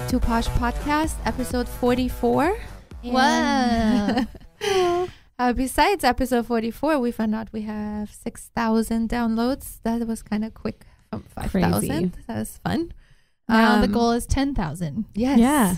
To Posh Podcast, episode 44. Whoa. Besides episode 44, we found out we have 6,000 downloads. That was kind of quick from 5,000. That was fun. Now the goal is 10,000. Yes. Yeah.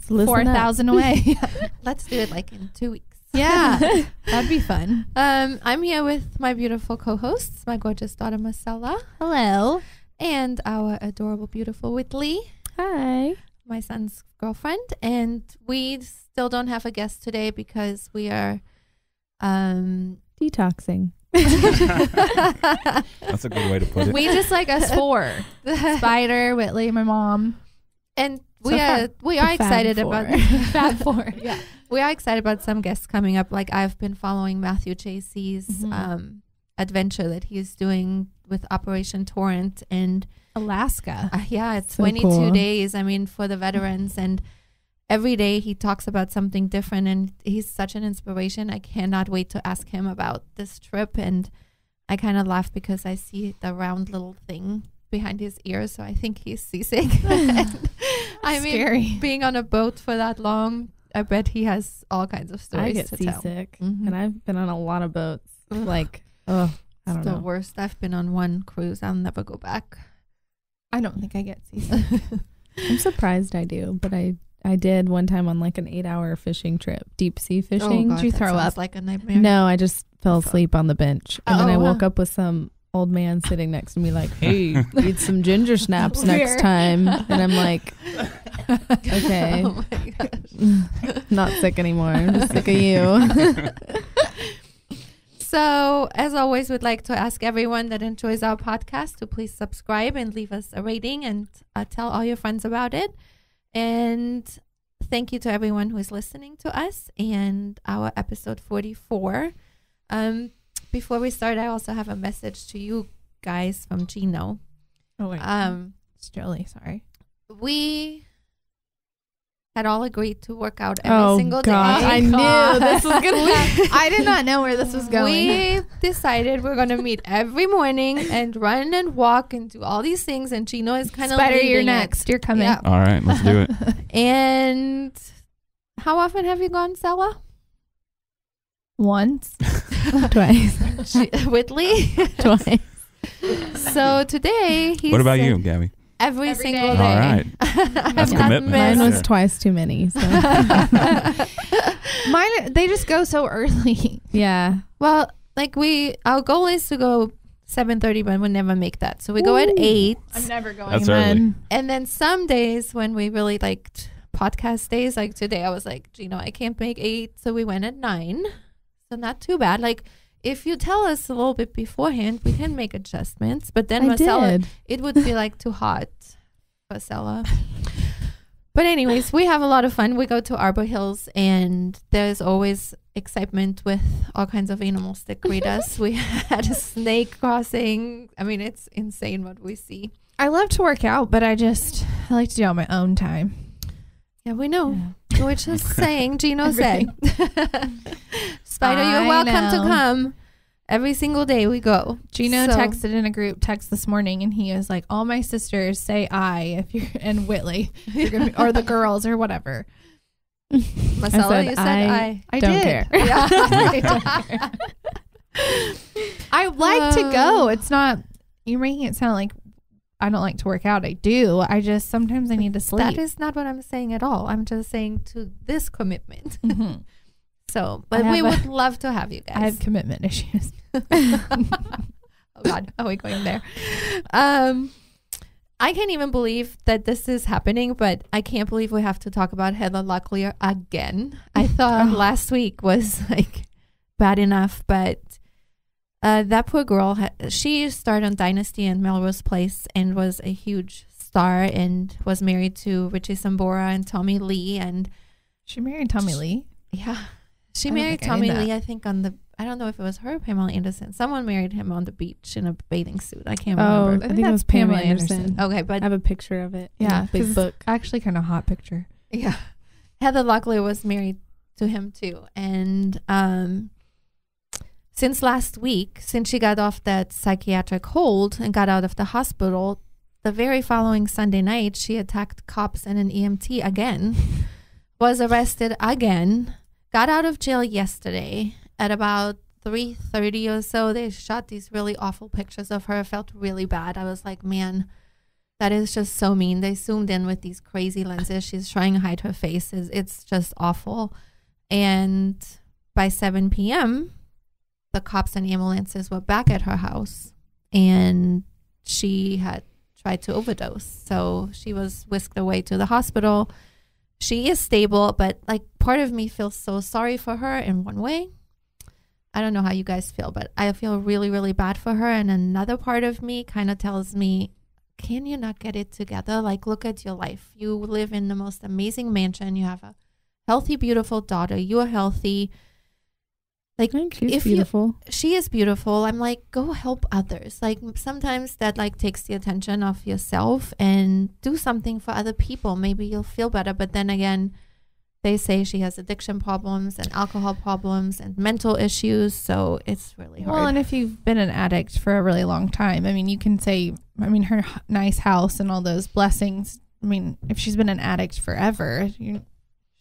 4,000 away. Let's do it like in 2 weeks. Yeah. That'd be fun. I'm here with my beautiful co-hosts, my gorgeous daughter, Marcella. Hello. And our adorable, beautiful Whitley. Hi. My son's girlfriend. And we still don't have a guest today because we are detoxing. That's a good way to put it. We just like us four. Spider, Whitley, my mom. And we are excited about Fab Four. Yeah. We are excited about some guests coming up. Like I've been following Matthew Chasey's adventure that he's doing with Operation Torrent and Alaska. It's so 22 cool. days. I mean, for the veterans, and every day he talks about something different, and he's such an inspiration. I cannot wait to ask him about this trip. And I kind of laugh because I see the round little thing behind his ear, so I think he's seasick. I mean, scary. Being on a boat for that long, I bet he has all kinds of stories I get to tell. seasick, Mhm. and I've been on a lot of boats. Like, I don't It's the know. worst. I've been on one cruise. I'll never go back. I don't think I get seasick. I'm surprised I do, but I did one time on like an 8-hour fishing trip, deep sea fishing. God, Did you that throw sounds up? like a nightmare? No, I just fell asleep on the bench, and then I Oh, woke wow. up with some old man sitting next to me, like, "Hey, eat some ginger snaps next Weird. time." And I'm like, "Okay, Oh my gosh. not sick anymore. I'm just sick of you." So, as always, we'd like to ask everyone that enjoys our podcast to please subscribe and leave us a rating and tell all your friends about it. And thank you to everyone who is listening to us and our episode 44. Before we start, I also have a message to you guys from Gino. Oh, wait. It's Jolie, sorry. We had all agreed to work out every single day. I knew this was gonna be. I did not know where this was going. We decided we're going to meet every morning and run and walk and do all these things. And Gino is kind of Spider, leading you're it. next. You're coming. Yeah. All right, let's do it. And how often have you gone, Stella? Once. Twice. Whitley? Twice. So today he's What about you, Gabby? Every single day. day. All right. I've That's not commitment. missed- Mine was twice too many. So. Mine, they just go so early. Yeah. Well, like our goal is to go 7:30, but we never make that. So we go at 8. I'm never going That's then. early. And then some days when we really liked podcast days, like today, I was like, Gino, I can't make 8. So we went at 9. So not too bad. Like if you tell us a little bit beforehand, we can make adjustments. But then I Marcella, did. it would be like too hot for Marcella. But anyways, we have a lot of fun. We go to Arbor Hills and there's always excitement with all kinds of animals that greet us. We had a snake crossing. I mean, it's insane what we see. I love to work out, but I like to do it on my own time. Yeah, we know. We're just saying, Gino said. Spider, you're I welcome to know. come. Every single day we go. Gino So- texted in a group text this morning, and he was like, "All my sisters say I if you're and Whitley, you're gonna be, or the girls or whatever." Marcella, said you said I I don't did. care. Yeah. I don't care. I like to go. It's not. You're making it sound like I don't like to work out. I do. I just sometimes I need to sleep. That is not what I'm saying at all. I'm just saying to this commitment. Mhm. So, but I we have would love to have you guys. I have commitment issues. Oh God, are we going there? I can't even believe that this is happening, but I can't believe we have to talk about Heather Locklear again. I thought last week was like bad enough, but that poor girl, she starred on Dynasty and Melrose Place and was a huge star and was married to Richie Sambora and Tommy Lee. And She married Tommy Lee. yeah, she I don't married think I knew Tommy that. Lee, I think I don't know if it was her or Pamela Anderson. Someone married him on the beach in a bathing suit. I can't Oh, remember. I think it was that's Pamela Pamela Anderson. Okay, I but have a picture of it. in Yeah, a big 'cause book. Actually, kind of hot picture. yeah, Heather Locklear was married to him too. And since last week, since she got off that psychiatric hold and got out of the hospital, the very following Sunday night, she attacked cops and an EMT again, was arrested again, got out of jail yesterday at about 3:30 or so. They shot these really awful pictures of her. I felt really bad. I was like, man, that is just so mean. They zoomed in with these crazy lenses. She's trying to hide her face. It's just awful. And by 7 p.m., the cops and ambulances were back at her house, and she had tried to overdose. So she was whisked away to the hospital. She is stable, but like part of me feels so sorry for her in one way. I don't know how you guys feel, but I feel really, really bad for her. And another part of me kind of tells me, can you not get it together? Like, look at your life. You live in the most amazing mansion. You have a healthy, beautiful daughter. You are healthy. Like, I think she's beautiful. She is beautiful. I'm like, go help others. Like, sometimes that like takes the attention off yourself and do something for other people. Maybe you'll feel better. But then again, they say she has addiction problems and alcohol problems and mental issues. So it's really hard. Well, and if you've been an addict for a really long time, I mean, you can say, I mean, her nice house and all those blessings. I mean, if she's been an addict forever, she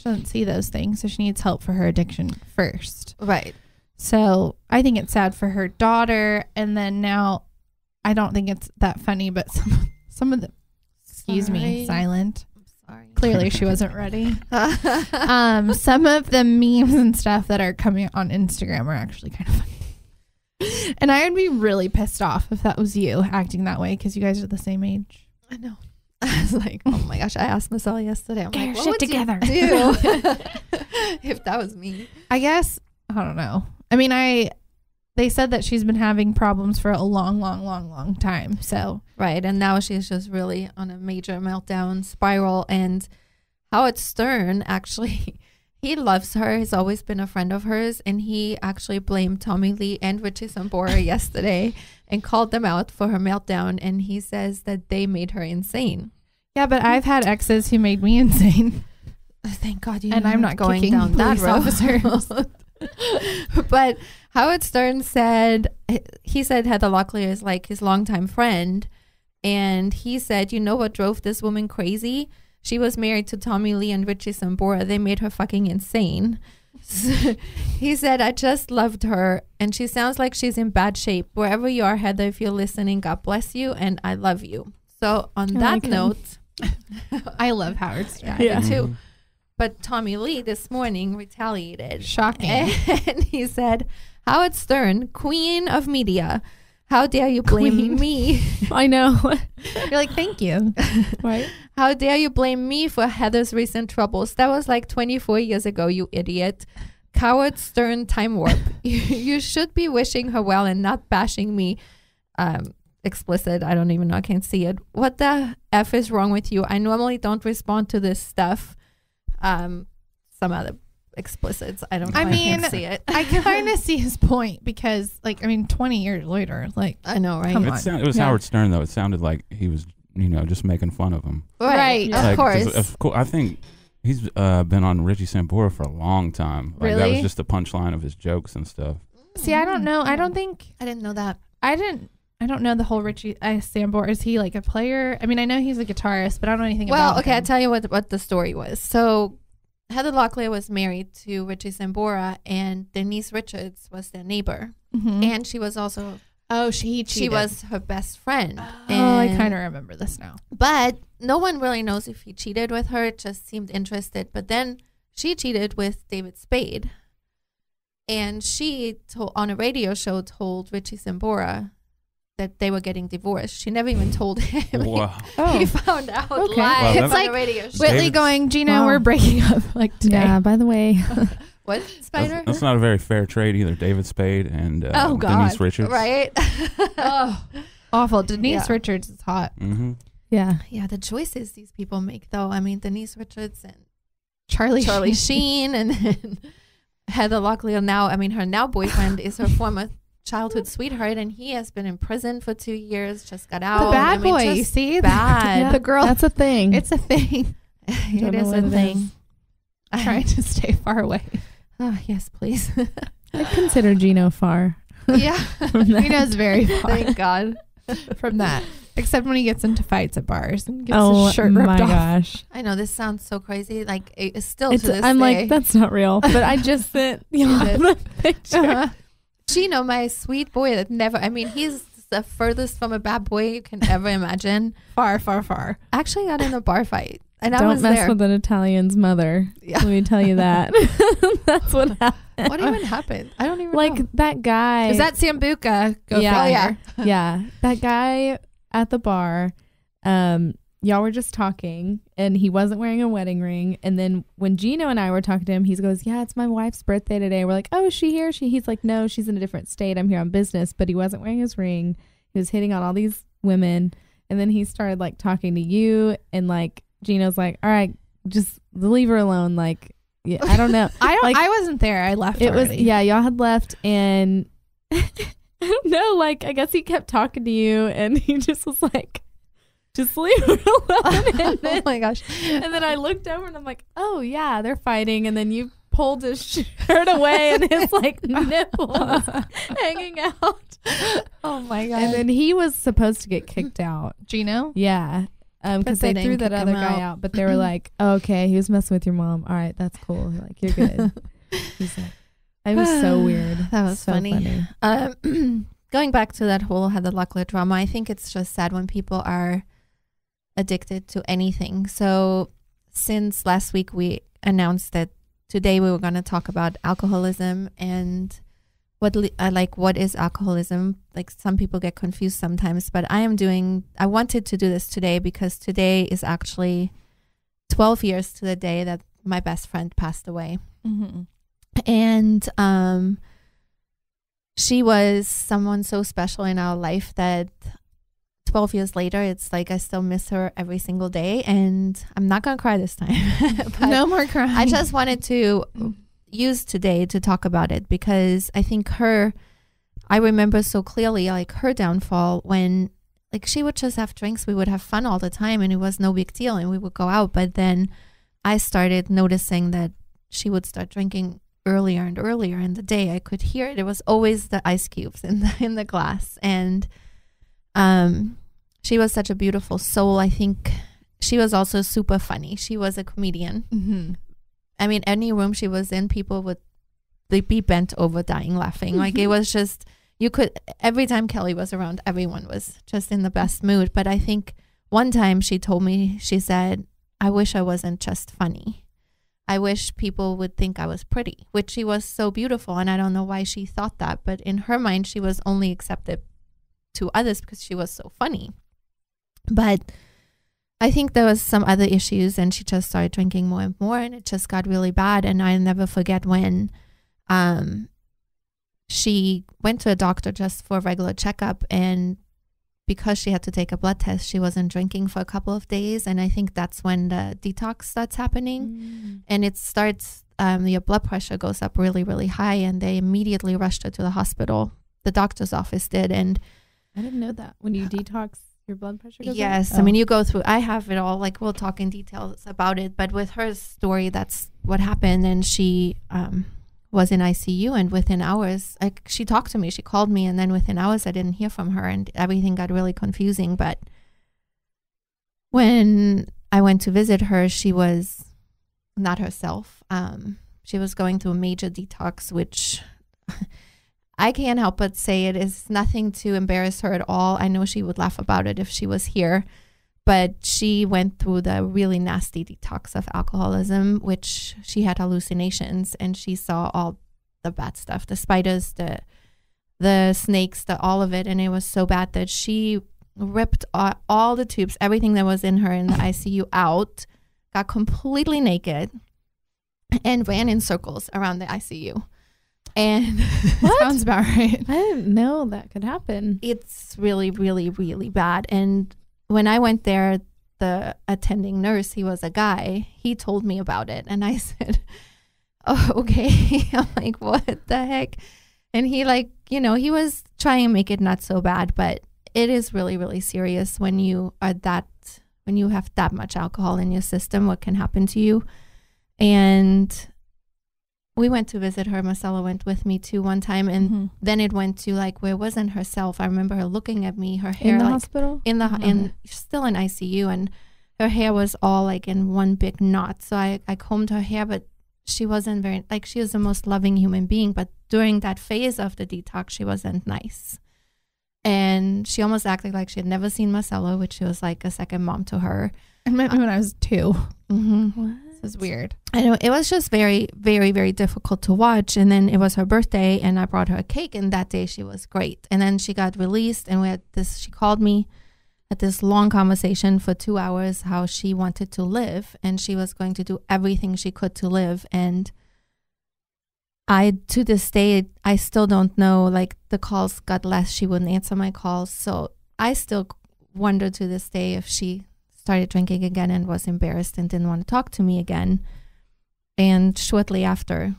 doesn't see those things. So she needs help for her addiction first. Right. So I think it's sad for her daughter. And then now, I don't think it's that funny, but some of the, excuse me, silent. Sorry. Clearly she wasn't ready. Some of the memes and stuff that are coming on Instagram are actually kind of funny. And I would be really pissed off if that was you acting that way, because you guys are the same age. I know. I was like, oh my gosh, I asked Marcella yesterday. I'm Get like, your what shit would together. you do if that was me? I guess, I don't know. I mean, they said that she's been having problems for a long time. So Right. And now she's just really on a major meltdown spiral. And Howard Stern, actually, he loves her. He's always been a friend of hers. And he actually blamed Tommy Lee and Richie Sambora yesterday and called them out for her meltdown. And he says that they made her insane. yeah, but I've had exes who made me insane. Thank God you And I'm not going kicking down that police road. officers. But Howard Stern said, he said Heather Locklear is like his longtime friend. And he said, you know what drove this woman crazy? She was married to Tommy Lee and Richie Sambora. They made her fucking insane. He said, I just loved her. And she sounds like she's in bad shape. Wherever you are, Heather, if you're listening, God bless you. And I love you. So on that note, I love Howard Stern. I do too. But Tommy Lee this morning retaliated. Shocking. And he said, Howard Stern, queen of media, how dare you blame me? I know. You're like, thank you. Right? How dare you blame me for Heather's recent troubles? That was like 24 years ago, you idiot. Howard Stern time warp. You should be wishing her well and not bashing me. Explicit. I don't even know. I can't see it. What the F is wrong with you? I normally don't respond to this stuff. Some other explicits. I don't know. I can't see it. I kind of see his point because, like, I mean, 20 years later, like, I know, right? Come on. It was Howard Stern, though. It sounded like he was, just making fun of him. Right. Yeah. Of course. I think he's been on Richie Sambora for a long time. Like, that was just the punchline of his jokes and stuff. See, I don't know. I don't think I didn't know that. I don't know the whole Richie Sambora. Is he like a player? I mean, I know he's a guitarist, but I don't know anything about him. Well, okay, I'll tell you what the story was. So Heather Locklear was married to Richie Sambora, and Denise Richards was their neighbor. Mm-hmm. And she was also... Oh, she was her best friend. Oh, I kind of remember this now. But no one really knows if he cheated with her. It just seemed interested. But then she cheated with David Spade. And she, on a radio show, told Richie Sambora that they were getting divorced. She never even told him. Wow. He found out Okay. live It's on like a radio show. Whitley David- going, Gino, Wow. we're breaking up like today. Yeah, by the way. What, Spider? That's not a very fair trade either. David Spade and Oh, God. Denise Richards. Right? Oh, awful. Denise Yeah. Richards is hot. Mm-hmm. Yeah. Yeah, the choices these people make, though. I mean, Denise Richards and Charlie Sheen and then Heather Locklear now. I mean, her now boyfriend is her former childhood sweetheart, and he has been in prison for 2 years, just got out. The bad I mean, boy, just see? bad. The girl. That's a thing. It's a thing. It Don't know is what a it thing. Trying to stay far away. Oh, yes, please. I consider Gino far. Yeah. He knows very far Thank God. from that. Except when he gets into fights at bars and gets Oh his shirt ripped my off. gosh. I know this sounds so crazy. Like it's still It's, to this I'm day. like, that's not real. But I just sent you the picture. Chino, my sweet boy that never, I mean, he's the furthest from a bad boy you can ever imagine. Far, far, far. Actually got in a bar fight. And I Don't was mess there. with an Italian's mother. Yeah. Let me tell you that. That's what happened. What even happened? I don't even Like know. that guy. Is that Sambuca? Go Yeah. figure. Yeah. That guy at the bar, y'all were just talking and he wasn't wearing a wedding ring. And then when Gino and I were talking to him, he goes, yeah, it's my wife's birthday today. We're like, oh, is she here? He's like, no, she's in a different state. I'm here on business. But he wasn't wearing his ring. He was hitting on all these women. And then he started like talking to you and like Gino's like, all right, just leave her alone. Like, yeah, I don't know. I wasn't there. I left It was, already. yeah, y'all had left and I don't know, like, I guess he kept talking to you and he just was like, just leave her alone. And Oh then, my gosh. and then I looked over and I'm like, oh yeah, they're fighting. And then you pulled his shirt away and his like nipples hanging out. Oh my God. And then he was supposed to get kicked out. Gino? Yeah. Because they they threw didn't that kick other him guy out. out, but they were like, oh, okay, he was messing with your mom. All right, that's cool. Like, you're good. He's like, it was so weird. That was So funny. Going back to that whole Heather Locklear drama, I think it's just sad when people are addicted to anything. So since last week, we announced that today we were going to talk about alcoholism and what is alcoholism. Like some people get confused sometimes, but I wanted to do this today because today is actually 12 years to the day that my best friend passed away. Mm-hmm. And she was someone so special in our life that 12 years later, it's like I still miss her every single day. And I'm not going to cry this time. But No more crying. I just wanted to use today to talk about it because I think I remember so clearly like her downfall when like she would just have drinks. We would have fun all the time and it was no big deal and we would go out. But then I started noticing that she would start drinking earlier and earlier in the day. I could hear it. It was always the ice cubes in the glass. And she was such a beautiful soul. I think she was also super funny. She was a comedian. Mm-hmm. I mean, any room she was in, people would be bent over dying laughing. Like it was just, every time Kelly was around, everyone was just in the best mood. But I think one time she told me, she said, I wish I wasn't just funny. I wish people would think I was pretty, which she was so beautiful. And I don't know why she thought that, but in her mind, she was only accepted to others because she was so funny. But I think there was some other issues and she just started drinking more and more and it just got really bad. And I'll never forget when she went to a doctor just for a regular checkup, and because she had to take a blood test, she wasn't drinking for a couple of days. And I think that's when the detox starts happening. And it starts, your blood pressure goes up really, really high, and they immediately rushed her to the hospital. The doctor's office did. And I didn't know that. When you detox, your blood pressure goes yes, up? I mean, you go through, I have it all, like we'll talk in details about it, but with her story, that's what happened. And she was in ICU, and within hours, like she talked to me, she called me, and then within hours I didn't hear from her and everything got really confusing. But when I went to visit her, she was not herself. She was going through a major detox, which I can't help but say it is nothing to embarrass her at all. I know she would laugh about it if she was here, but she went through the really nasty detox of alcoholism, which she had hallucinations and she saw all the bad stuff, the spiders, the snakes, all of it. And it was so bad that she ripped all the tubes, everything that was in her in the ICU out, got completely naked and ran in circles around the ICU. And Sounds about right. I didn't know that could happen. it's really, really, really bad. And when I went there, the attending nurse, he was a guy, he told me about it. And I said, oh, okay. I'm like, what the heck? And he he was trying to make it not so bad, but it is really, really serious when you have that much alcohol in your system, what can happen to you. And we went to visit her. Marcella went with me too one time, and then it went to like where it wasn't herself. I remember her looking at me, her hair in the like hospital, in still in ICU, and her hair was all like in one big knot. So I combed her hair, but she wasn't very, like, she was the most loving human being, but during that phase of the detox, she wasn't nice. And she almost acted like she had never seen Marcella, which was like a second mom to her. I met me when I was 2. what? This is weird. I know, it was just very, very, very difficult to watch. And then it was her birthday, and I brought her a cake, and that day she was great. And then she got released, and we had this, she called me, had this long conversation for 2 hours, how she wanted to live, and she was going to do everything she could to live. And I, to this day, I still don't know, like, the calls got less. She wouldn't answer my calls. So I still wonder to this day if she started drinking again and was embarrassed and didn't want to talk to me again. And shortly after,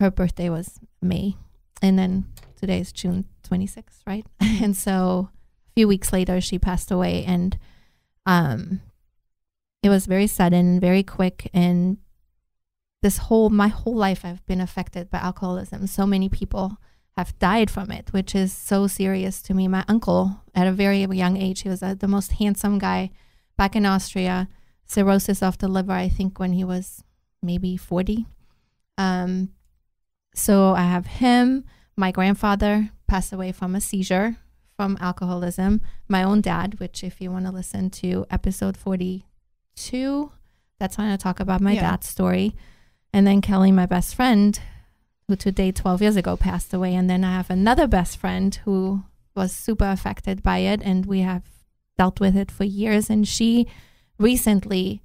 her birthday was May. And then today is June 26th, right? And so a few weeks later, she passed away. And it was very sudden, very quick. And my whole life, I've been affected by alcoholism. So many people have died from it, which is so serious to me. My uncle, at a very young age, he was the most handsome guy back in Austria, cirrhosis of the liver, I think when he was maybe 40. So I have him. My grandfather passed away from a seizure from alcoholism. My own dad, which if you want to listen to episode 42, that's when I talk about my dad's story. And then Kelly, my best friend, who today 12 years ago passed away. And then I have another best friend who was super affected by it, and we have dealt with it for years. And she recently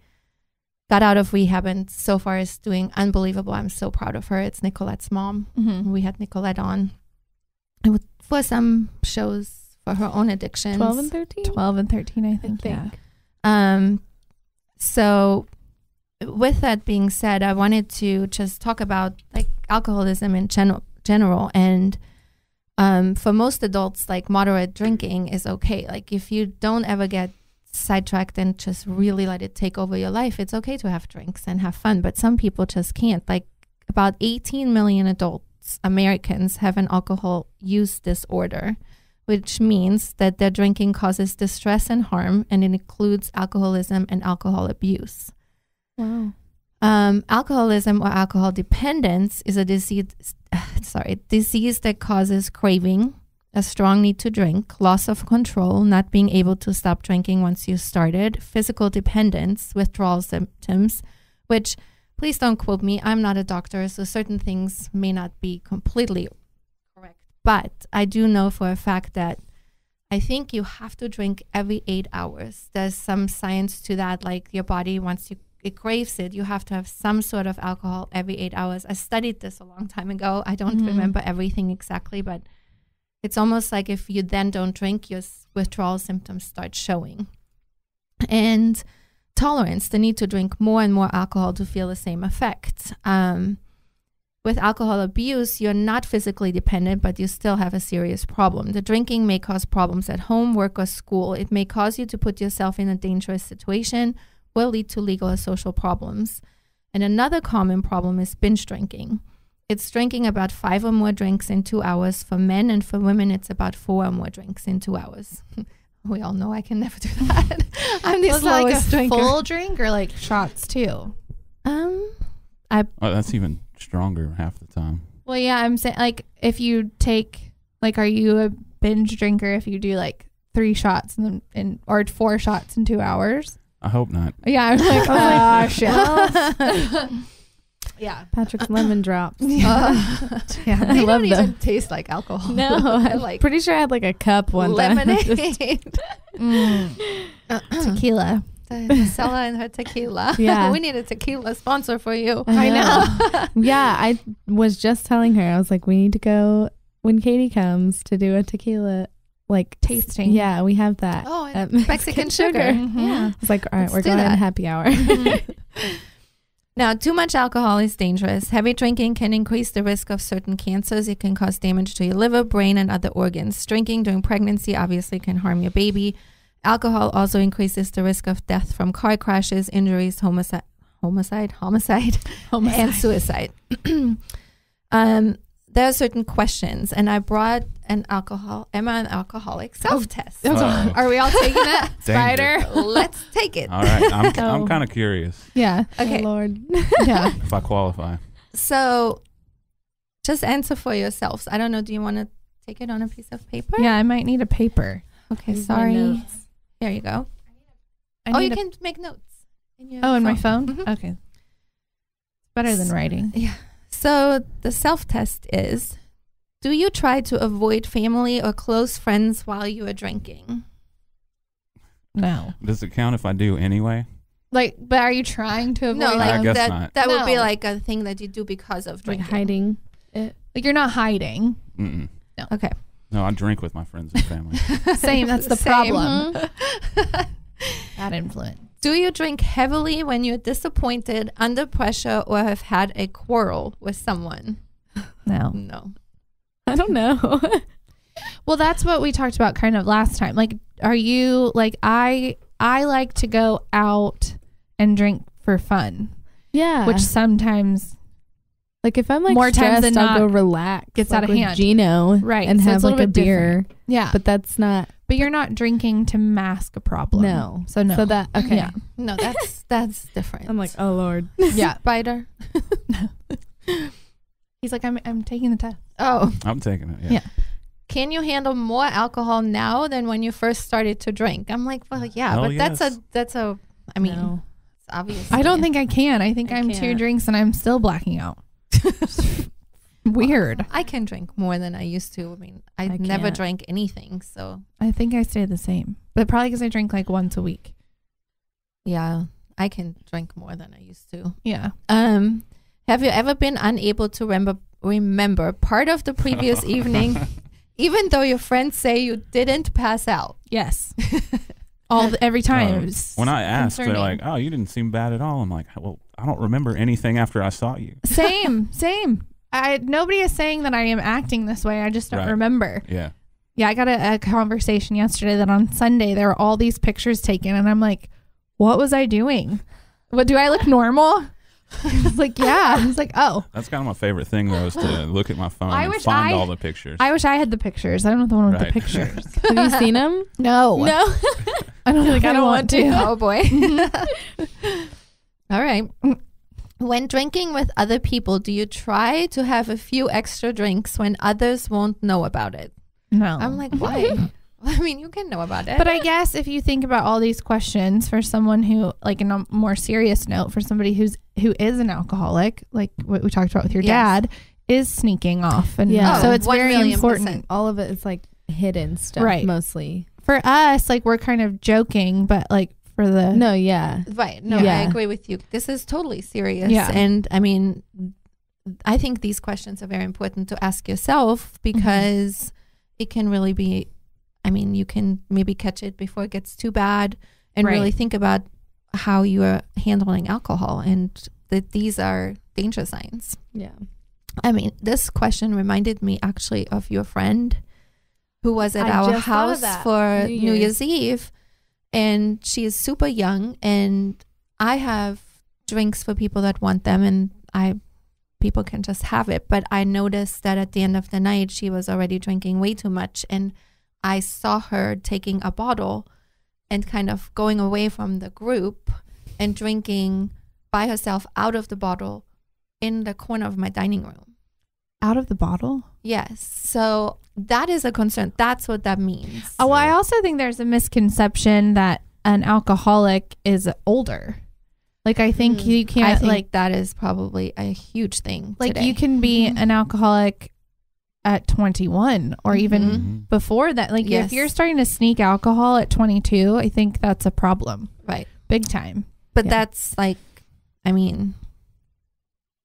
got out of rehab and so far is doing unbelievable. I'm so proud of her. It's Nicolette's mom. We had Nicolette on for some shows for her own addictions. 12 and 13? 12 and 13, I think. So with that being said, I wanted to just talk about like alcoholism in general. And for most adults, like moderate drinking is okay. Like if you don't ever get sidetracked and just really let it take over your life, it's okay to have drinks and have fun. But some people just can't. Like about 18 million adults, Americans, have an alcohol use disorder, which means that their drinking causes distress and harm, and it includes alcoholism and alcohol abuse. Wow. Alcoholism or alcohol dependence is a disease that causes craving, a strong need to drink, loss of control, not being able to stop drinking once you started, physical dependence, withdrawal symptoms, which, please don't quote me, I'm not a doctor, so certain things may not be completely correct. But I do know for a fact that I think you have to drink every 8 hours. There's some science to that, like your body, once it craves it, you have to have some sort of alcohol every 8 hours. I studied this a long time ago. I don't remember everything exactly, but it's almost like if you then don't drink, your withdrawal symptoms start showing. And tolerance, the need to drink more and more alcohol to feel the same effect. With alcohol abuse, you're not physically dependent, but you still have a serious problem. The drinking may cause problems at home, work, or school. It may cause you to put yourself in a dangerous situation, will lead to legal or social problems. And another common problem is binge drinking. It's drinking about 5 or more drinks in 2 hours. For men, and for women, it's about 4 or more drinks in 2 hours. We all know I can never do that. I'm the slowest drinker. Full drink or like shots too? That's even stronger half the time. Well, yeah, I'm saying like if you take like, are you a binge drinker if you do like 3 shots or 4 shots in 2 hours? I hope not. Yeah, I'm like, shit. Yeah, Patrick's lemon drops. Yeah, they don't even taste like alcohol. No, I'm like pretty sure I had like a cup one lemonade. Tequila. Marcella and her tequila. Yeah. We need a tequila sponsor for you. I know. Yeah, I was just telling her, I was like, we need to go when Katie comes to do a tequila like tasting. Yeah, we have that. Oh, and Mexican sugar. Yeah. It's like, all right, we're going to happy hour. Now, too much alcohol is dangerous. Heavy drinking can increase the risk of certain cancers. It can cause damage to your liver, brain, and other organs. Drinking during pregnancy obviously can harm your baby. Alcohol also increases the risk of death from car crashes, injuries, homicide, and suicide. There are certain questions, and I brought an alcoholic self-test. Uh-oh. Are we all taking it? Danger. Spider? Let's take it. All right. I'm Oh. kind of curious Yeah. Okay. Oh, Lord. Yeah. if I qualify. So just answer for yourselves. I don't know. Do you want to take it on a piece of paper? Yeah, I might need a paper. Okay, Here's my sorry. notes. Here you go. I You need can make notes. In your in my phone? Mhm. Okay. Better than writing. Yeah. So the self-test is, do you try to avoid family or close friends while you are drinking? No. Does it count if I do anyway? Like, but are you trying to avoid No, like I guess that. not. That would be No. like a thing that you do because of Like drinking. hiding it. Like, you're not hiding. Mm-mm. Okay. No, I drink with my friends and family. Same. That's the Same. problem. Bad influence. Do you drink heavily when you're disappointed, under pressure, or have had a quarrel with someone? No. No. I don't know. Well, that's what we talked about kind of last time. Like, are you like, I like to go out and drink for fun, Yeah. which sometimes, like if I'm like more times stressed, than I'll go not, relax. gets like out of with hand. Gino, Right, and so have it's a like little a bit beer. yeah. But that's not. But you're not drinking to mask a problem. No. So no. So that okay. Yeah. No, that's different. I'm like, oh Lord. Yeah. Spider. He's like, I'm taking the test. Oh. I'm taking it. Yeah. Yeah. Can you handle more alcohol now than when you first started to drink? I'm like, well, yeah, Hell but yes. that's a I mean, No. it's obvious. I don't think I can. I think I I'm 2 can't. drinks and I'm still blacking out. Weird. I can drink more than I used to. I mean, I never can't. drank anything, so I think I stay the same, but probably because I drink like once a week. yeah, I can drink more than I used to. Yeah. Have you ever been unable to remember part of the previous evening, even though your friends say you didn't pass out? Yes. Every time. When I ask, they're concerning. like, "Oh, you didn't seem bad at all." I'm like, "Well, I don't remember anything after I saw you." Same. Nobody is saying that I am acting this way. I just don't Right. remember. Yeah. Yeah, I got a conversation yesterday that on Sunday there were all these pictures taken, and I'm like, what was I doing? What, do I look normal? I was like, yeah. I was like, oh. That's kind of my favorite thing, though, is to look at my phone I and wish find I- all the pictures. I wish I had the pictures. I don't know the one with Right. the pictures. Have you seen him? No. No. I don't think I don't want to. Oh boy. All right. When drinking with other people, do you try to have a few extra drinks when others won't know about it? No. I'm like, why? I mean, you can know about it. But I guess if you think about all these questions for someone who, like, in a more serious note, for somebody who is an alcoholic, like what we talked about with your Yes. dad, is sneaking off, and Yeah. so it's 1 very million important. %. All of it is like hidden stuff, Right. mostly. For us, like, we're kind of joking, but like for the No, yeah. Right. No, Yeah. I agree with you. This is totally serious. Yeah. And I mean, I think these questions are very important to ask yourself because it can really be, I mean, you can maybe catch it before it gets too bad and Right. really think about how you are handling alcohol and that these are danger signs. Yeah. I mean, this question reminded me actually of your friend who was at I our just thought of house that. for New New Year's Eve. And she is super young, and I have drinks for people that want them, and people can just have it. But I noticed that at the end of the night, she was already drinking way too much, and I saw her taking a bottle and kind of going away from the group and drinking by herself out of the bottle in the corner of my dining room. out of the bottle. Yes. So that is a concern. That's what that means. Oh, well, I also think there's a misconception that an alcoholic is older. Like, I think you I can't, think like, that is probably a huge thing. like today. you can be Mhm. an alcoholic at 21 or even Mhm. Mhm. before that. Like, Yes. if you're starting to sneak alcohol at 22, I think that's a problem. Right. Big time. But Yeah. that's like, I mean,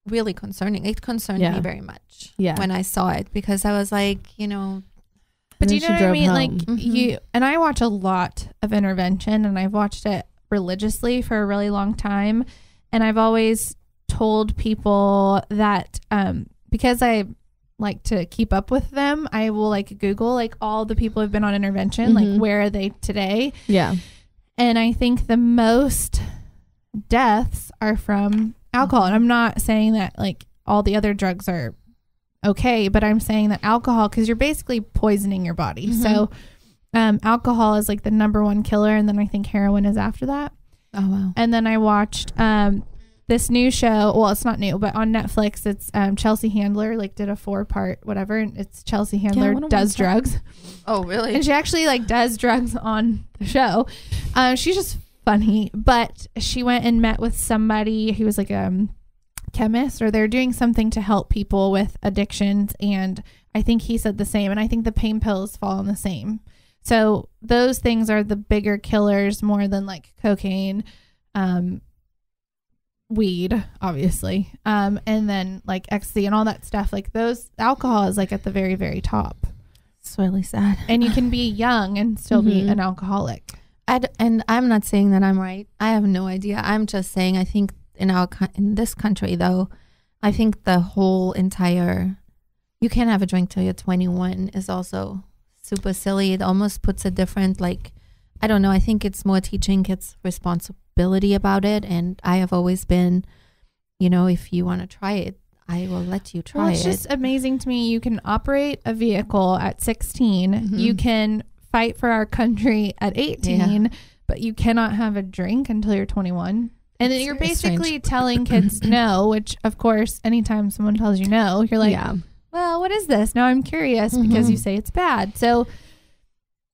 really concerning. It concerned Yeah. me very much Yeah. when I saw it because I was like, you know, But do then you know she what I drove mean? home. Like, Mhm. you and I watch a lot of intervention, and I've watched it religiously for a really long time. And I've always told people that because I like to keep up with them, I will like Google like all the people who've been on intervention, Mhm. like where are they today? Yeah. And I think the most deaths are from alcohol. And I'm not saying that like all the other drugs are okay. But I'm saying that alcohol, because you're basically poisoning your body. Mhm. So alcohol is like the number one killer. And then I think heroin is after that. Oh, wow. And then I watched this new show. Well, it's not new, but on Netflix, it's Chelsea Handler, like did a 4-part whatever. And it's Chelsea Handler does drugs. Oh, really? And she actually like does drugs on the show. She's just funny. But she went and met with somebody who was like a chemist, or they're doing something to help people with addictions. And I think he said the same. And I think the pain pills fall on the same. So those things are the bigger killers more than like cocaine, weed, obviously. And then like ecstasy and all that stuff. Like those, alcohol is like at the very, very top. It's really sad. And you can be young and still be an alcoholic. And I'm not saying that I'm right. I have no idea. I'm just saying, I think in this country, though, I think the whole entire, you can't have a drink till you're 21 is also super silly. It almost puts a different, like, I don't know. I think it's more teaching kids responsibility about it. And I have always been, if you want to try it, I will let you try it. It's just amazing to me. You can operate a vehicle at 16. Mm-hmm. You can fight for our country at 18, but you cannot have a drink until you're 21. And then you're basically telling kids no, which of course, anytime someone tells you no, you're like, well, what is this? Now I'm curious because you say it's bad. So,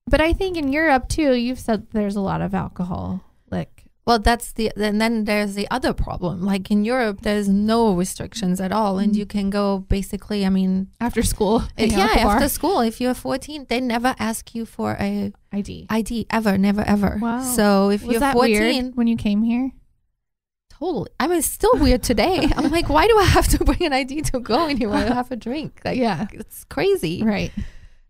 but I think in Europe too, you've said there's a lot of alcohol. Well, and then there's the other problem. Like in Europe, there's no restrictions at all. And you can go basically, after school. After school. If you're 14, they never ask you for a ID ever, never, ever. Wow. So if you're 14. Weird when you came here? Totally. It's still weird today. I'm like, why do I have to bring an ID to go anywhere to have a drink? Like, it's crazy. Right.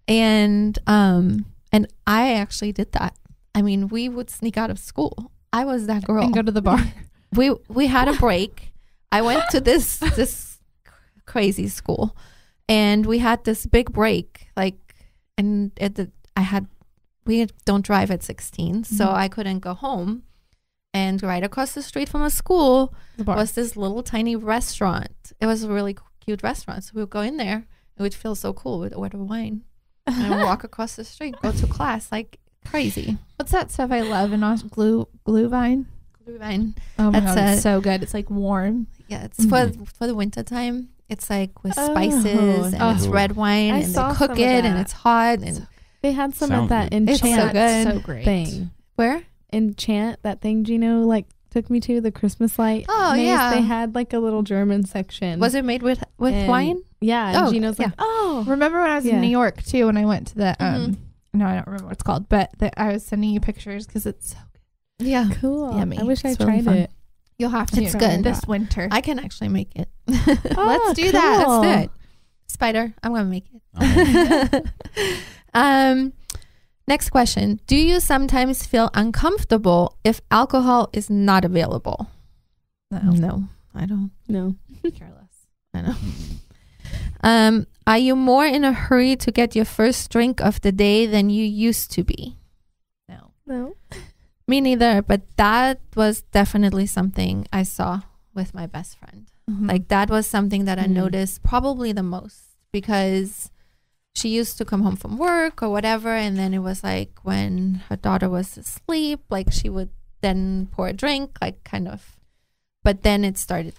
And I actually did that. We would sneak out of school. I was that girl. And go to the bar. We had a break. I went to this crazy school, and we had this big break. We don't drive at 16, so I couldn't go home. And right across the street from a school was this little tiny restaurant. It was a really cute restaurant. So we would go in there. It would feel so cool. We'd order wine and walk across the street, go to class like crazy. What's that stuff I love in Glühwein? Glühwein. Oh my God, it's so good. It's like warm. Yeah, it's for the winter time. It's like with spices and it's red wine and they cook it and it's hot. And they had some of that It's Enchant so good. So great. thing. Where? Enchant, that thing Gino took me to, the Christmas light. Oh, maze. yeah. They had like a little German section. Was it made with wine? Yeah. And Gino's like, remember when I was in New York too, when I went to the no, I don't remember what it's called, but I was sending you pictures because it's so good. Yeah. Cool. Yummy. I wish I It's really tried fun. it. You'll have to. It's good. This winter. I can actually make it. Let's do that. cool. Let's do it. Spider, I'm going to make it. Next question. Do you sometimes feel uncomfortable if alcohol is not available? No, I don't. No. Careless. I know. Are you more in a hurry to get your first drink of the day than you used to be? No. Me neither, but that was definitely something I saw with my best friend. Like that was something that I noticed probably the most because she used to come home from work or whatever, and then it was like when her daughter was asleep, like she would then pour a drink, like kind of, but then it started.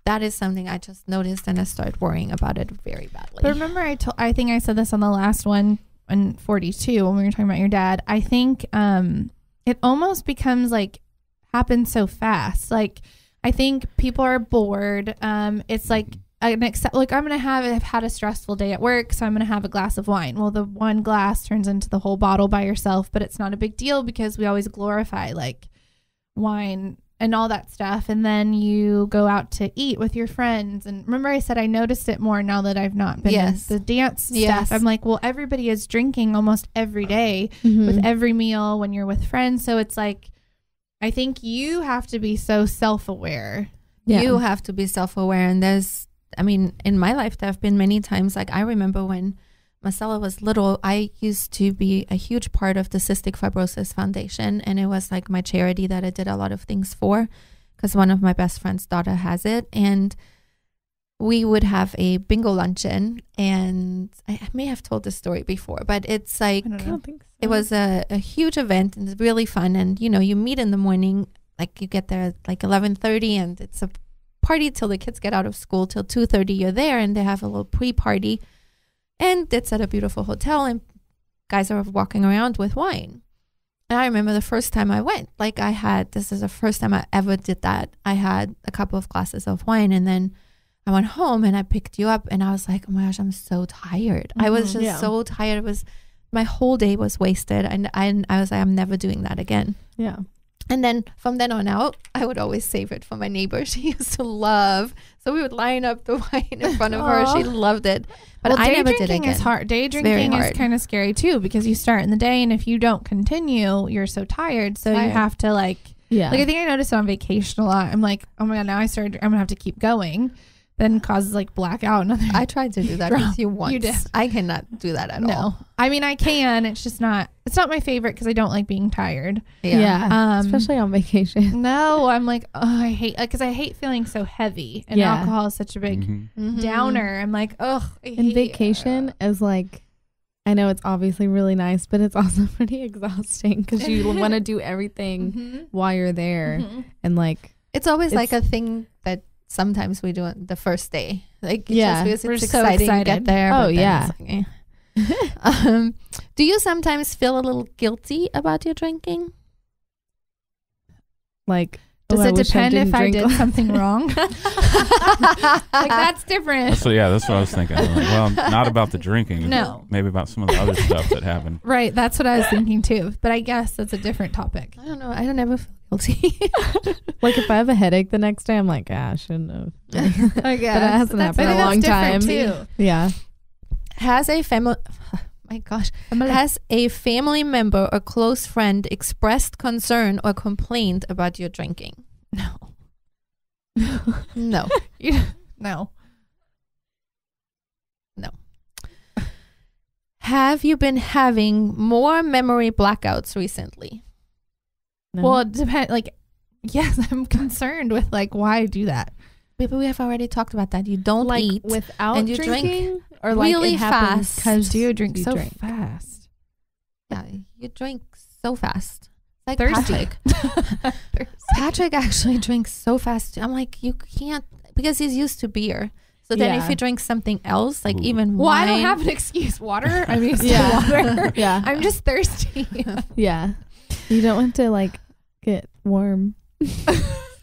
That is something I just noticed, and I started worrying about it very badly. But remember, I think I said this on the last one in 42 when we were talking about your dad. I think it almost becomes like happens so fast. Like I think people are bored. It's like I'm gonna I've had a stressful day at work, so I'm gonna have a glass of wine. Well, the one glass turns into the whole bottle by yourself, but it's not a big deal because we always glorify like wine and all that stuff. And then you go out to eat with your friends. And remember I said I noticed it more now that I've not been in the dance stuff. I'm like, well, everybody is drinking almost every day with every meal when you're with friends. So it's like, I think you have to be so self-aware. Yeah. You have to be self-aware. And in my life, there have been many times, like I remember when Marcella was little, I used to be a huge part of the Cystic Fibrosis Foundation. And it was like my charity that I did a lot of things for because one of my best friend's daughter has it. And we would have a bingo luncheon, and I may have told this story before, but it's like, I don't think so. it was a huge event, and it's really fun. And, you know, you meet in the morning, like you get there at like 11:30, and it's a party till the kids get out of school till 2:30. You're there, and they have a little pre-party, and it's at a beautiful hotel, and guys are walking around with wine. And I remember the first time I went, like this is the first time I ever did that. I had a couple of glasses of wine, and then I went home and I picked you up, and I was like, oh my gosh, I'm so tired. I was just so tired. My whole day was wasted, and I was like, I'm never doing that again. Yeah. And then from then on out, I would always save it for my neighbor. She used to love. So we would line up the wine in front of her. She loved it. But I never did it again. Is hard. Day drinking is kind of scary too, because you start in the day, and if you don't continue, you're so tired. So you have to like I think I noticed it on vacation a lot. I'm like, oh my God, now I'm gonna have to keep going. Then causes like blackout. I tried to do that with you once. You did. I cannot do that at all. I mean, I can. It's just not. It's not my favorite because I don't like being tired. Yeah. Especially on vacation. No, I'm like, oh, I hate because I hate feeling so heavy, and alcohol is such a big downer. I'm like, oh, and vacation is like, I know it's obviously really nice, but it's also pretty exhausting because you want to do everything while you're there, and like it's always like a thing that sometimes we do it the first day, like just because we're it's so exciting to excited. get there. Oh yeah. Do you sometimes feel a little guilty about your drinking? Like, does it depend if I did something wrong? Like that's different. That's what I was thinking. Like, well, not about the drinking. No, maybe about some of the other stuff that happened. Right, that's what I was thinking too. But I guess that's a different topic. I don't know. I don't ever feel guilty. Like if I have a headache the next day, I'm like, I shouldn't have. I guess. But it hasn't happened in a long time. Too. Yeah. Has a family member or close friend expressed concern or complained about your drinking? No. No. No. No. Have you been having more memory blackouts recently? No. Well, it depends. Like, yes, I'm concerned with like why I do that. But we have already talked about that. You don't like eat without and you drinking, drink or like really it happens fast. because you drink you so drink fast. Yeah, you drink so fast. Like Thirsty. Patrick. Patrick actually drinks so fast. I'm like, you can't, because he's used to beer. So then if you drink something else, like even well, wine. I don't have an excuse. Water. I'm used to water. Yeah. I'm just thirsty. Yeah. You don't want to like get warm.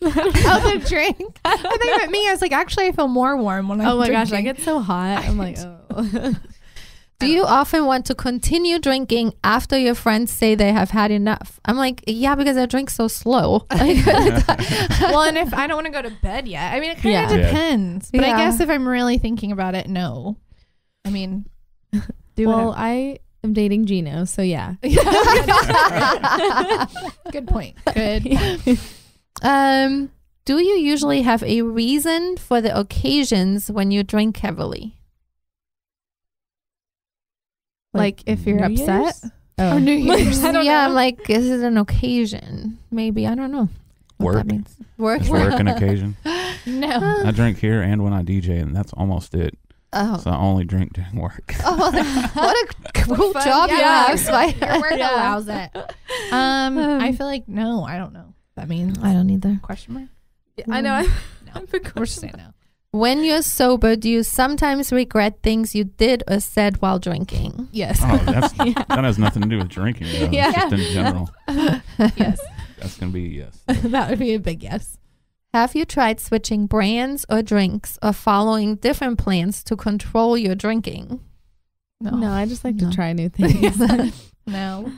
The drink. I think about me. I was like, actually, I feel more warm when I'm oh my drinking. gosh, I get so hot. I'm like, oh. Do you often want to continue drinking after your friends say they have had enough? I'm like, yeah, because I drink so slow. Like, well, and if I don't want to go to bed yet, I mean, it kind of depends. But I guess if I'm really thinking about it, no. I mean, I am dating Gino, so yeah. Good point. Good point. Do you usually have a reason for the occasions when you drink heavily? Like if you're New upset? Year's? Oh. Or New Year's? I don't know. I'm like, is it an occasion? Maybe. I don't know what that means. Work. It's work an occasion. No. I drink here and when I DJ, and that's almost it. Oh. So I only drink during work. Oh, what a cool job you have. Your work allows it. I feel like no, I don't know. That means I don't either. Question mark? I know. No. We're just saying no. When you're sober, do you sometimes regret things you did or said while drinking? Yes. Oh, that has nothing to do with drinking, though. Yeah. It's just in general. Yes. That's going to be yes. That would be a big yes. Have you tried switching brands or drinks or following different plans to control your drinking? No, I just like to try new things. No.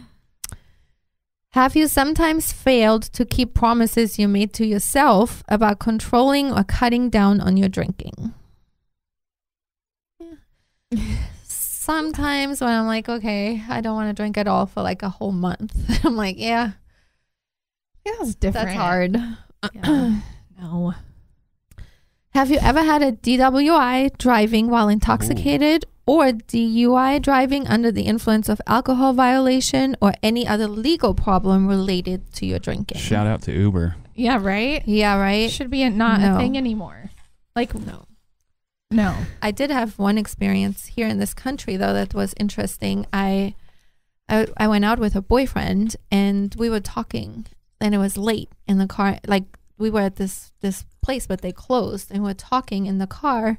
Have you sometimes failed to keep promises you made to yourself about controlling or cutting down on your drinking? Sometimes when I'm like, okay, I don't want to drink at all for like a whole month. I'm like, yeah, that's different. that's hard. Yeah. No. Have you ever had a DWI, driving while intoxicated, or DUI, driving under the influence of alcohol violation, or any other legal problem related to your drinking? Shout out to Uber. Yeah, right? Yeah, right? Should be not a thing anymore. Like, no. No. I did have one experience here in this country though that was interesting. I went out with a boyfriend and we were talking and it was late in the car. Like we were at this place, but they closed and we're talking in the car.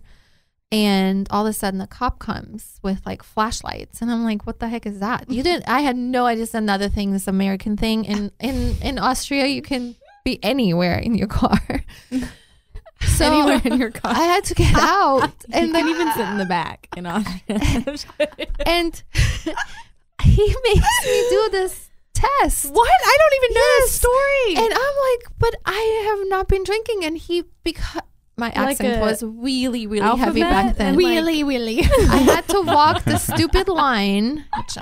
And all of a sudden the cop comes with like flashlights. And I'm like, what the heck is that? I had no idea. It's another thing, this American thing. In Austria, you can be anywhere in your car. So Anywhere in your car. I had to get out. And You then can even sit in the back in Austria. and he makes me do this test. What? I don't even know Yes. this story. And I'm like, but I have not been drinking. And because my Like accent a was really, really alphabet heavy back then. and Wheelie, wheelie. I had to walk the stupid line, which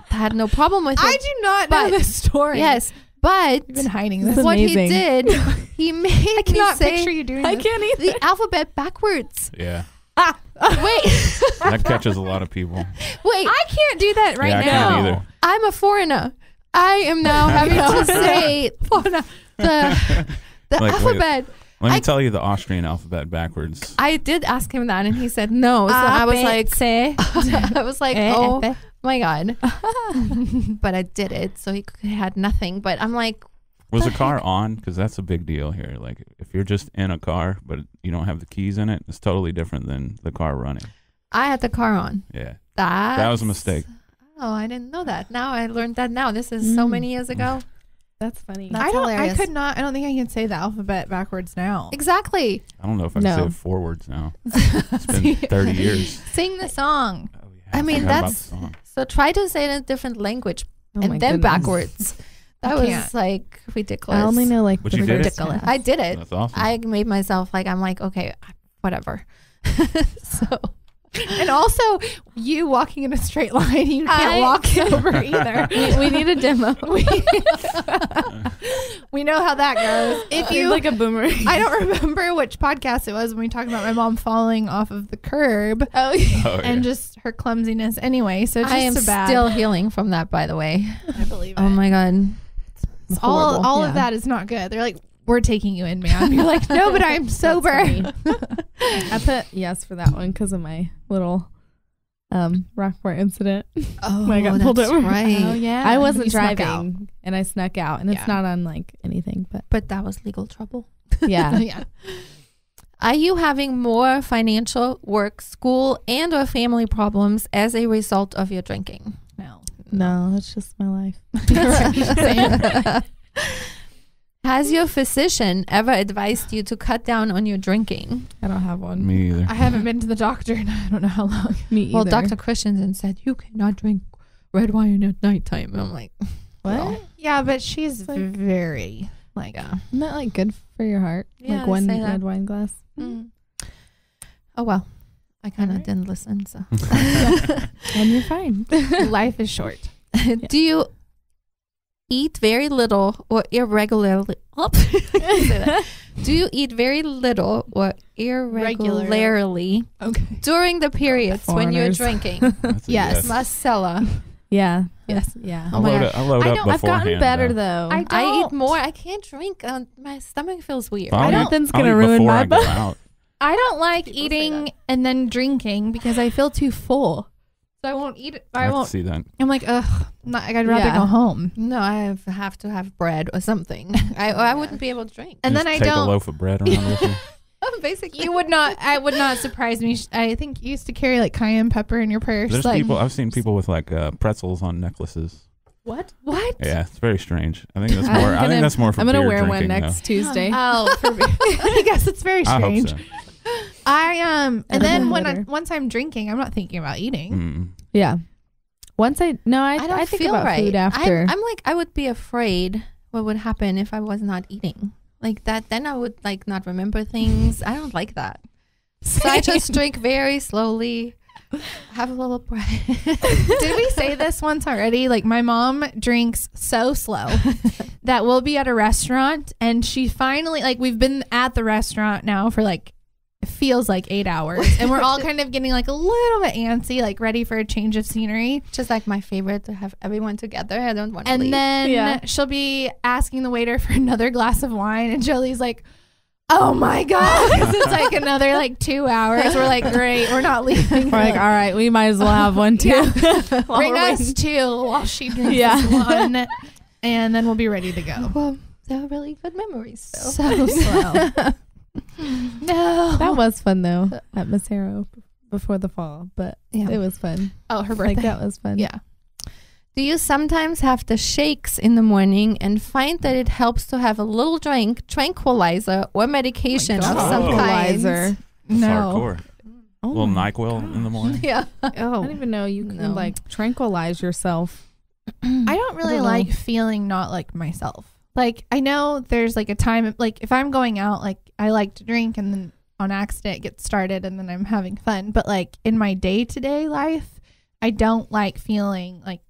had no problem with it. I do not know But- this story. Yes, but You've been hiding this. That's what amazing. he did, he made I cannot me say picture you doing I this. can't either. the alphabet backwards. Yeah. Wait, That catches a lot of people. wait. I can't do that right Yeah, I now. can't either. I'm a foreigner. I am now having to say the Like, wait. alphabet. Let me I- tell you the Austrian alphabet backwards. I did ask him that, and he said no. So I was like, I was like, oh my god. But I did it, so he had nothing. But I'm like, Was the car on? Because that's a big deal here. Like, if you're just in a car, but you don't have the keys in it, it's totally different than the car running. I had the car on. Yeah. That That was a mistake. Oh, I didn't know that. Now I learned that now. This is so many years ago. That's funny. That's I hilarious. could not. I don't think I can say the alphabet backwards now. Exactly. I don't know if I can say No. it forwards now. It's been 30 years. Sing the song. Oh, yeah, I mean, forgot about that's- the song. So try to say it in a different language Oh my and then goodness. backwards. That I was can't. like ridiculous. I only know like But the you did it? first Ridiculous. half. I did it. That's awesome. I made myself like, I'm like, okay, whatever. So And also, you walking in a straight line, you can't walk sober either. we need a demo. We know how that goes. If you, like a boomerang. I don't remember which podcast it was when we talked about my mom falling off of the curb Oh, yeah. Oh, yeah. and just her clumsiness. Anyway, so just I am so bad. still healing from that, by the way. I believe it. Oh my God. It's all horrible. of that is not good. They're like, we're taking you in, man. You're like, no, but I'm sober. funny. I put yes for that one because of my little Rockport incident. Oh, When I got pulled that's over. right. Oh yeah, I wasn't You snuck driving and I snuck out, and Yeah. it's not on like anything, but But that was legal trouble. out. yeah. yeah. Are you having more financial, work, school, and or family problems as a result of your drinking? No. No, that's just my life. Has your physician ever advised you to cut down on your drinking? I don't have one. Me either. I haven't been to the doctor in I don't know how long. Me Well, either. Dr. Christensen said you cannot drink red wine at nighttime. And I'm like, What? well, Yeah, but she's It's like- very like yeah. Isn't that like good for your heart? Yeah, like they one say that. red wine glass. Mm. Oh, well. I kind of Alright. didn't listen. So, And you're fine. life is short. do you eat very little or irregularly? I can't say that. Do you eat very little or irregularly Okay. during the periods when you're Foreigners. drinking? That's a Yes. Marcella, Yeah. Yes. Yeah. Oh my I load I up know, I've beforehand. I've gotten better though. though. I eat don't. more. I can't drink. My stomach feels weird. I'll eat- Nothing's I'll gonna eat ruin before my I go butt. out. I don't like People say eating that. and then drinking because I feel too full. So I won't eat it. I I won't. see that. I'm like, ugh. I'd rather Yeah. go home. No, I have to have bread or something. I wouldn't be able to drink. And Just then I take don't. a loaf of bread around with you. Basically, You would not. I would not surprise me. I think you used to carry like cayenne pepper in your purse. There's like, people. I've seen people with like pretzels on necklaces. What? What? Yeah, it's very strange. I think that's I'm more. I gonna- think that's more for I'm gonna beer wear drinking, one next Tuesday. Oh, for me. I guess it's very though. I hope strange. so. And And then then when later. once I'm drinking, I'm not thinking about eating. Mm. Yeah. Once I I don't I think feel about right. food after. I'm like, I would be afraid what would happen if I was not eating like that. Then I would like not remember things. I don't like that. So I just drink very slowly. Have a little bread. Did we say this once already? Like my mom drinks so slow that we'll be at a restaurant and she finally like we've been at the restaurant now for like it feels like 8 hours and we're all kind of getting like a little bit antsy, like ready for a change of scenery. Just like my favorite to have everyone together. I don't want to leave. And then Yeah. she'll be asking the waiter for another glass of wine and Jolie's like, Oh my God. Because it's like another like 2 hours. We're like, great, we're not leaving. We're like, all right, we might as well have one too. While Bring we're us waiting. 2 while she drinks Yeah. this one. And then we'll be ready to go. Well, they're really good memories. So, So slow. No. That was fun though at Macero before the fall, but yeah. it was fun. Oh, her birthday. Like that was fun. Yeah. Do you sometimes have the shakes in the morning and find that it helps to have a little drink, tranquilizer, or medication of God. some kind? Tranquilizer. That's No. hardcore. Oh A little my NyQuil in the morning. Yeah. I don't even know you No. can like tranquilize yourself. I don't really don't know. like feeling not like myself. Like, I know there's like a time, like if I'm going out, like I like to drink and then on accident it gets started and then I'm having fun. But like in my day-to-day life, I don't like feeling like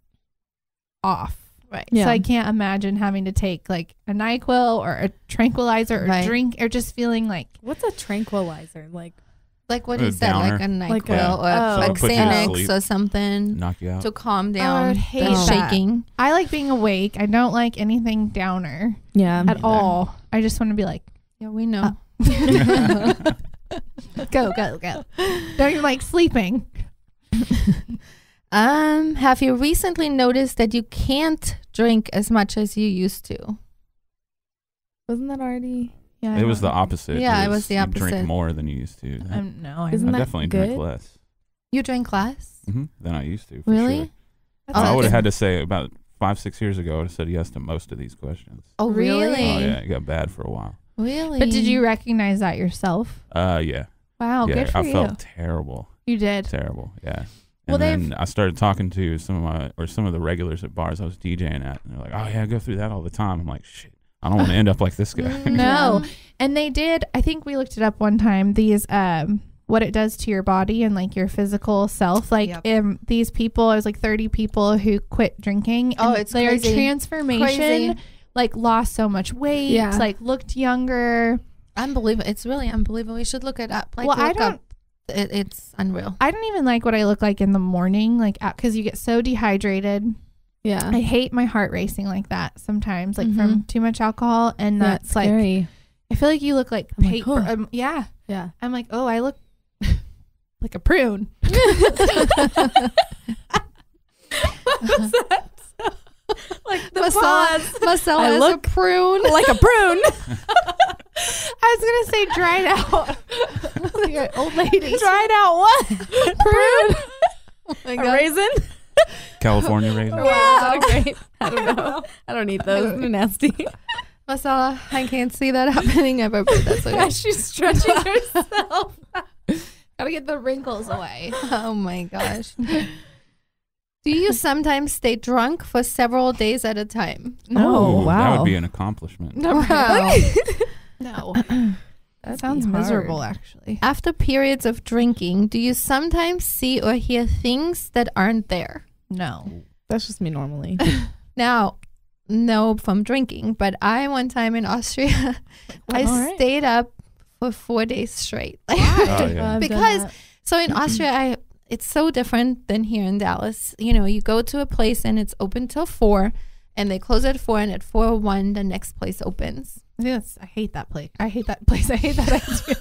off. Right. Yeah. So I can't imagine having to take like a NyQuil or a tranquilizer or Right. drink or just feeling like, What's a tranquilizer? Like Like what A he said, like a downer. Like NyQuil a- or oh. like Put you to Xanax sleep. or something Knock you out. to calm I down would the hate that. shaking. I like being awake. I don't like anything downer yeah. at neither. all. I just want to be like, Yeah, we know. go, go, go. Don't even like sleeping. Have you recently noticed that you can't drink as much as you used to? Wasn't that already? Yeah, It was the opposite. Yeah, it was the You opposite. drink more than you used to. No, I Isn't I that definitely good? drink less You drink less? than I used to. For Really? Sure. That's Oh, I would have okay. had to say about 5-6 years ago. I would have said yes to most of these questions. Oh, really? Oh yeah, it got bad for a while. Really? But did you recognize that yourself? Yeah. Wow, Yeah, good for I you. felt terrible. You did. Terrible. Yeah. Well, And then I started talking to some of the regulars at bars I was DJing at, and they're like, "Oh yeah, I go through that all the time." I'm like, "Shit, I don't want to end up like this guy." No. And they did, I think we looked it up one time, these what it does to your body and like your physical self. Like Yep. these people, it was like 30 people who quit drinking. Oh, and it's their crazy. transformation, Crazy. like lost so much weight, Yeah. like looked younger. Unbelievable. It's really unbelievable. You should look it up. Like, Well, I look don't- up. It's unreal. I don't even like what I look like in the morning, like because you get so dehydrated. Yeah. I hate my heart racing like that sometimes, like Mhm. from too much alcohol, and That's that's like scary. I feel like you look like I'm like, paper. oh. Yeah, Yeah. I'm like, oh, I look like a prune. Like Marcella I is look a prune. like a prune. I was gonna say dried out. Like an old lady. Tried out what? Prune. Oh my A God. raisin? California raisin. Yeah. Okay. I don't know. I don't eat those. They're nasty. Marcella, I can't see that happening ever, but that's okay. She's stretching herself. Gotta get the wrinkles away. Oh my gosh. Do you sometimes stay drunk for several days at a time? Oh, Ooh, wow. That would be an accomplishment. Wow. No, That'd that sounds be hard. miserable. Actually, After periods of drinking, do you sometimes see or hear things that aren't there? no. That's just me normally. Now, no from drinking, but I one time in Austria, I All right. stayed up for 4 days straight. Oh, yeah. I've done Because- that. So in Austria, it's so different than here in Dallas. You know, you go to a place and it's open till 4, and they close at 4, and at 4:01 the next place opens. I hate that place. I hate that place. I hate that idea.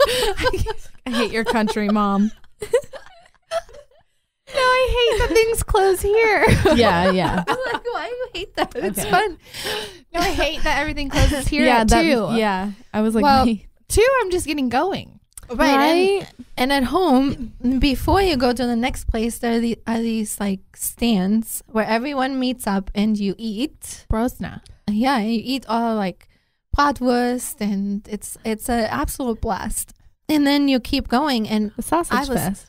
I hate your country, Mom. No, I hate that things close here. Yeah, yeah. I'm like, why do you hate that? It's Okay. fun. No, I hate that everything closes here yeah, at that, 2. yeah. I was like, Well, wait. 2, I'm just getting going. Right. And at home, before you go to the next place, there are these like stands where everyone meets up and you eat. Brosna. Yeah, you eat all like bratwurst, and it's an absolute blast. And then you keep going, and The sausage I was- fest.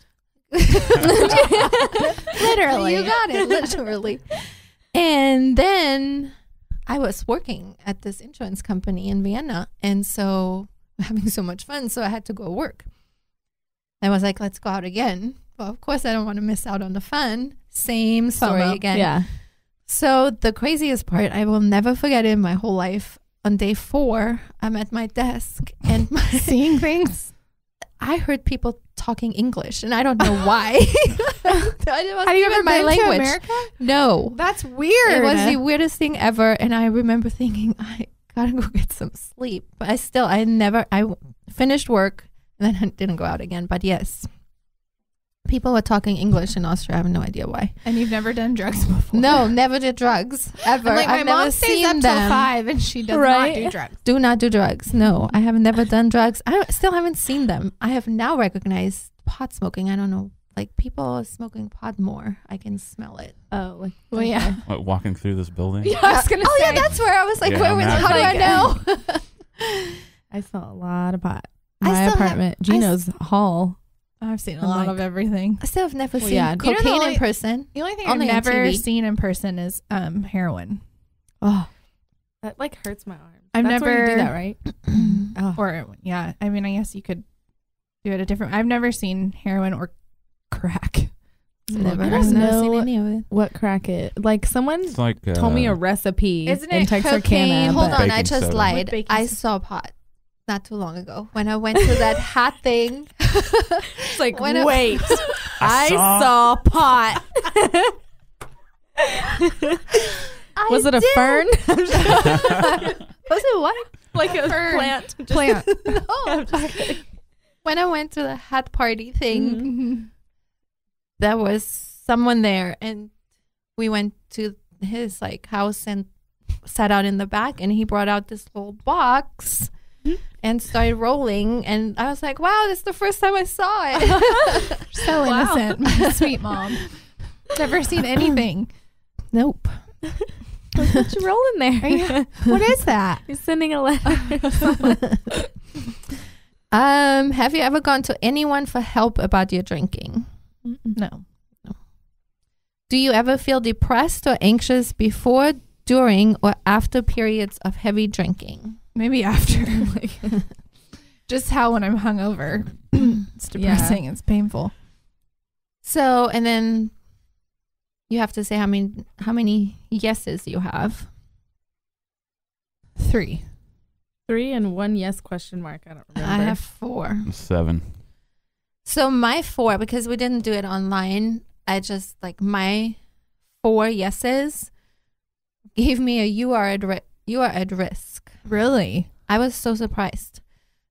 Literally. you got it, literally. And then I was working at this insurance company in Vienna, and so having so much fun, so I had to go work. I was like, let's go out again. Well, of course, I don't want to miss out on the fun. Same story FOMO. again. Yeah. So the craziest part, I will never forget it in my whole life. On day 4, I'm at my desk, and Seeing things. I heard people talking English, and I don't know why. Have Have you ever been to America? No. That's weird. It was the weirdest thing ever, and I remember thinking, I gotta go get some sleep. But I finished work and then I didn't go out again. But yes, people were talking English in Austria. I have no idea why. And you've never done drugs before? No, never did drugs ever. I'm like, my I've mom never stays up seen till them. 5 and she does Right? not do drugs. Do not do drugs. No, I have never done drugs. I still haven't seen them. I have now recognized pot smoking. I don't know. Like, people are smoking pot more. I can smell it. Oh, like, Well, yeah. What, walking through this building? Yeah, I was gonna Oh, say. yeah, that's where I was like, Yeah, where was, imagine. how do I know? I smell a lot of pot. I My still have- apartment, Gino's hall. I've seen a I'm lot like- of everything. I still have never Well, seen yeah. You know the cocaine only- in person. The only thing Only on I've never TV. seen in person is heroin. Oh, that like hurts my arms. I've That's where you do never- that, right? Oh, Or yeah, I mean, I guess you could do it a different. I've never seen heroin or crack. Never, I I've don't never seen know any of it. what crack it? Like someone It's like told me a recipe Isn't in it Texarkana. cocaine? Hold but- on, I Baking just soda. lied. With baking I soda. saw pot not too long ago when I went to that hat thing. It's like, When I- wait, I saw- saw pot. Was it a fern? Was it what? Like a Fern. plant? Plant. I'm No. just kidding. When I went to the hat party thing, Mm-hmm. there was someone there, and we went to his like house and sat out in the back, and he brought out this little box and started rolling, and I was like, wow, this is the first time I saw it. So Wow. innocent, my sweet mom. Never seen anything. Nope. What you rolling there? Are you- What is that? You're sending a letter. Have you ever gone to anyone for help about your drinking? No. Do you ever feel depressed or anxious before, during, or after periods of heavy drinking? Maybe after. Like, just how when I'm hungover, it's depressing. It's painful. So, and then you have to say how many yeses you have. 3. 3 and 1 yes question mark. I don't remember. I have 4. 7. So my 4, because we didn't do it online, I just like my 4 yeses gave me a you are at risk. Really? I was so surprised.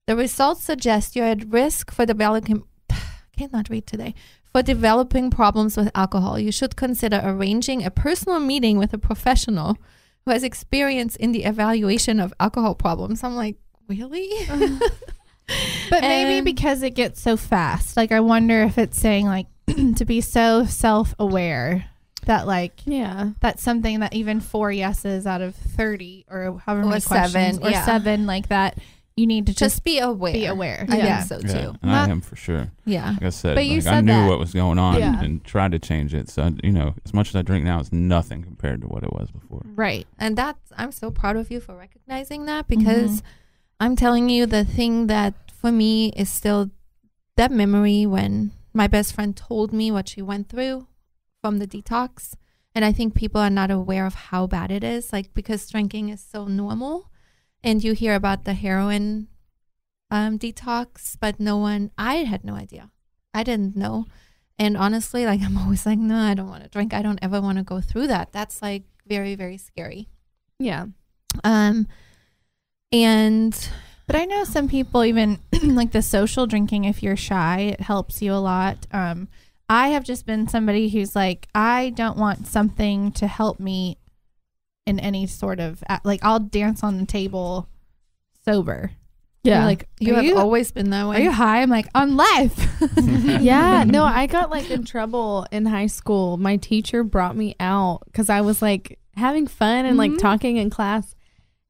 The results suggest you're at risk for developing cannot read today. For developing problems with alcohol. You should consider arranging a personal meeting with a professional who has experience in the evaluation of alcohol problems. I'm like, really? But maybe And- because it gets so fast. Like, I wonder if it's saying, like, to be so self-aware that, like, Yeah. that's something that even 4 yeses out of 30 or however Or many 7, questions or yeah. 7 like that, you need to just Just be aware. be aware. I Yeah. think so Yeah, too. and I Not- am for sure. Yeah. Like I said, But you like, I said knew that. what was going on Yeah. and tried to change it. So, as much as I drink now, it's nothing compared to what it was before. Right. And I'm so proud of you for recognizing that, because I'm telling you, the thing that for me is still that memory when my best friend told me what she went through from the detox. And I think people are not aware of how bad it is, like, because drinking is so normal and you hear about the heroin detox, but I had no idea. I didn't know. And honestly, like, I'm always like, no, I don't want to drink. I don't ever want to go through that. That's like very, very scary. Yeah. And But I know some people, even like the social drinking, if you're shy, it helps you a lot. I have just been somebody who's like, I don't want something to help me in any sort of, like, I'll dance on the table sober. Yeah. You're like, you are have you, always been that are way. you high? I'm like, on life. Yeah. No, I got like in trouble in high school. My teacher brought me out because I was like having fun and like talking in class.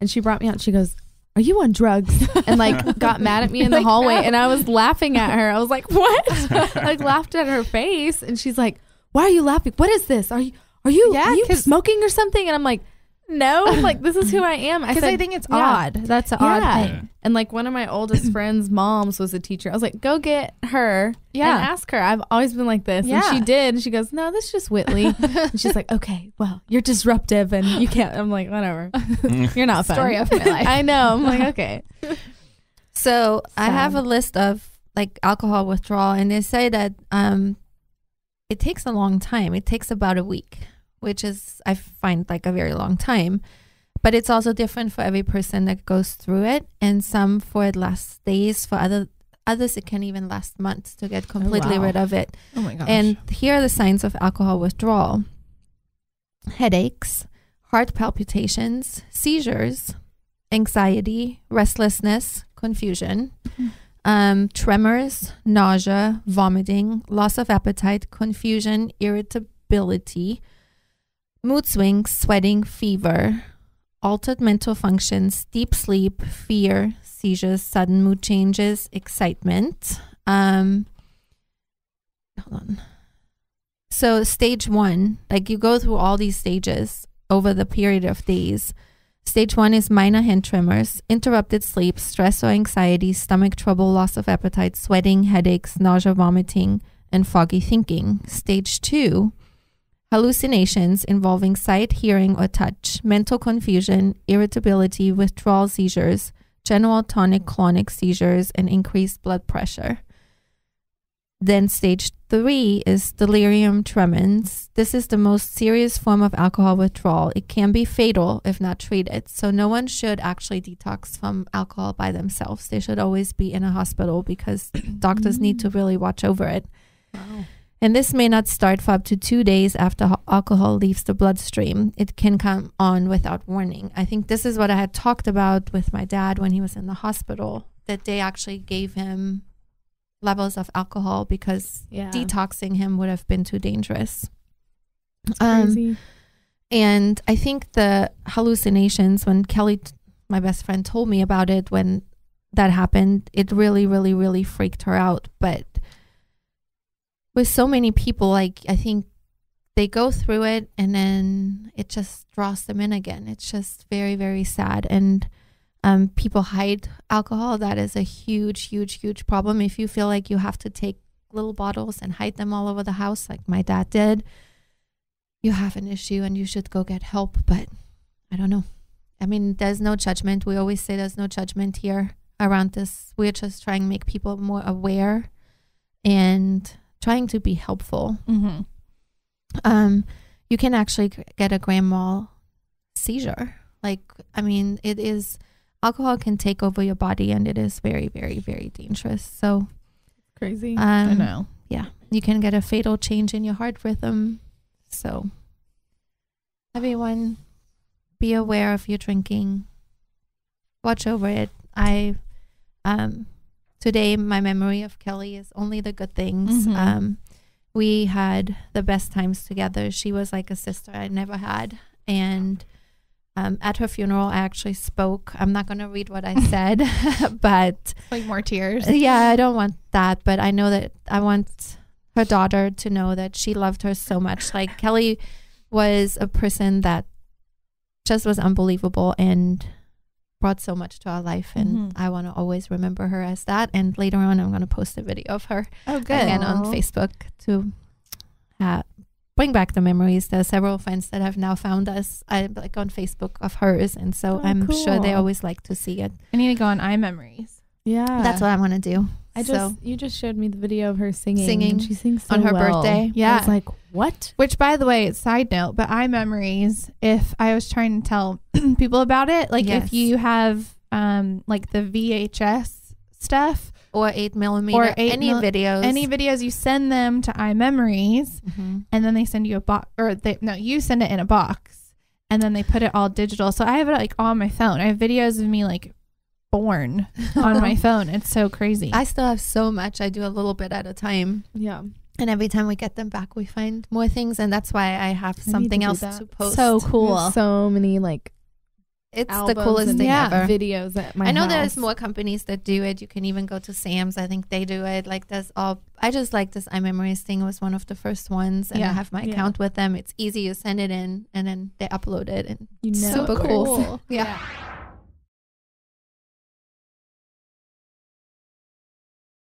And she brought me out. She goes, "Are you on drugs?" And like got mad at me in the Like, hallway. no. And I was laughing at her. I was like, "What?" Like laughed at her face. And she's like, "Why are you laughing? What is this? Are you Yeah, 'cause- smoking or something?" And I'm like, "No, like this is who I am." Because I think it's yeah. odd. That's an odd Yeah. thing. And like one of my oldest friends' moms was a teacher. I was like, "Go get her Yeah. and ask her." I've always been like this. Yeah. And she did. And she goes, "No, this is just Whitley." And she's like, "Okay, well, you're disruptive and you can't." I'm like, "Whatever. You're not fun." Story of my life. I know. I'm like, "Okay." So I have Sad. a list of like alcohol withdrawal, and they say that it takes a long time. It takes about a week, which is, I find, like a very long time. But it's also different for every person that goes through it, and some for it lasts days. For others, it can even last months to get completely rid of it. Oh my gosh. And here are the signs of alcohol withdrawal: headaches, heart palpitations, seizures, anxiety, restlessness, confusion, tremors, nausea, vomiting, loss of appetite, confusion, irritability, mood swings, sweating, fever, altered mental functions, deep sleep, fear, seizures, sudden mood changes, excitement. Hold on. So stage 1, like you go through all these stages over the period of days. Stage 1 is minor hand tremors, interrupted sleep, stress or anxiety, stomach trouble, loss of appetite, sweating, headaches, nausea, vomiting, and foggy thinking. Stage 2, hallucinations involving sight, hearing, or touch, mental confusion, irritability, withdrawal seizures, general tonic-clonic seizures, and increased blood pressure. Then stage 3 is delirium tremens. This is the most serious form of alcohol withdrawal. It can be fatal if not treated. So no one should actually detox from alcohol by themselves. They should always be in a hospital because doctors need to really watch over it. Wow. And this may not start for up to 2 days after alcohol leaves the bloodstream. It can come on without warning. I think this is what I had talked about with my dad when he was in the hospital, that they actually gave him levels of alcohol because detoxing him would have been too dangerous. It's crazy. And I think the hallucinations, when Kelly, my best friend, told me about it when that happened, it really, really, really freaked her out. But with so many people, like, I think they go through it and then it just draws them in again. It's just very, very sad. And people hide alcohol. That is a huge, huge, huge problem. If you feel like you have to take little bottles and hide them all over the house, like my dad did, you have an issue and you should go get help. But I don't know. I mean, there's no judgment. We always say there's no judgment here around this. We're just trying to make people more aware and trying to be helpful. Mm-hmm. You can actually get a grand mal seizure. Like, I mean, it is, alcohol can take over your body and it is very, very, very dangerous. So Crazy. I know. Yeah, you can get a fatal change in your heart rhythm. So everyone, be aware of your drinking. Watch over it. Today, my memory of Kelly is only the good things. Mhm. We had the best times together. She was like a sister I never had. And at her funeral, I actually spoke. I'm not going to read what I said, but Like more tears. yeah, I don't want that. But I know that I want her daughter to know that she loved her so much. Like, Kelly was a person that just was unbelievable and brought so much to our life, and I want to always remember her as that. And later on, I'm going to post a video of her again on Facebook to bring back the memories. There are several friends that have now found us like on Facebook of hers, and so I'm sure they always like to see it. I need to go on iMemories. Yeah. That's what I want to do. You just showed me the video of her singing. Singing and she sings so on her well. birthday. Yeah. I was like, what? Which, by the way, side note, but iMemories, if I was trying to tell people about it, like Yes. if you have like the VHS stuff Or 8mm, or videos. any videos, you send them to iMemories, Mhm. and then they send you a box, or you send it in a box, and then they put it all digital. So I have it like on my phone. I have videos of me like born on my phone. It's so crazy. I still have so much. I do a little bit at a time. Yeah. And every time we get them back, we find more things. And that's why I have something to do else that. to post. So cool. There's so many like It's the albums coolest and thing ever. videos at my I know house. there's more companies that do it. You can even go to Sam's. I think they do it. Like, there's all. I just like this iMemories thing. It was one of the first ones, and I Yeah. have my account with them. It's easy. You send it in, and then they upload it, and You know super it cool. works. Yeah.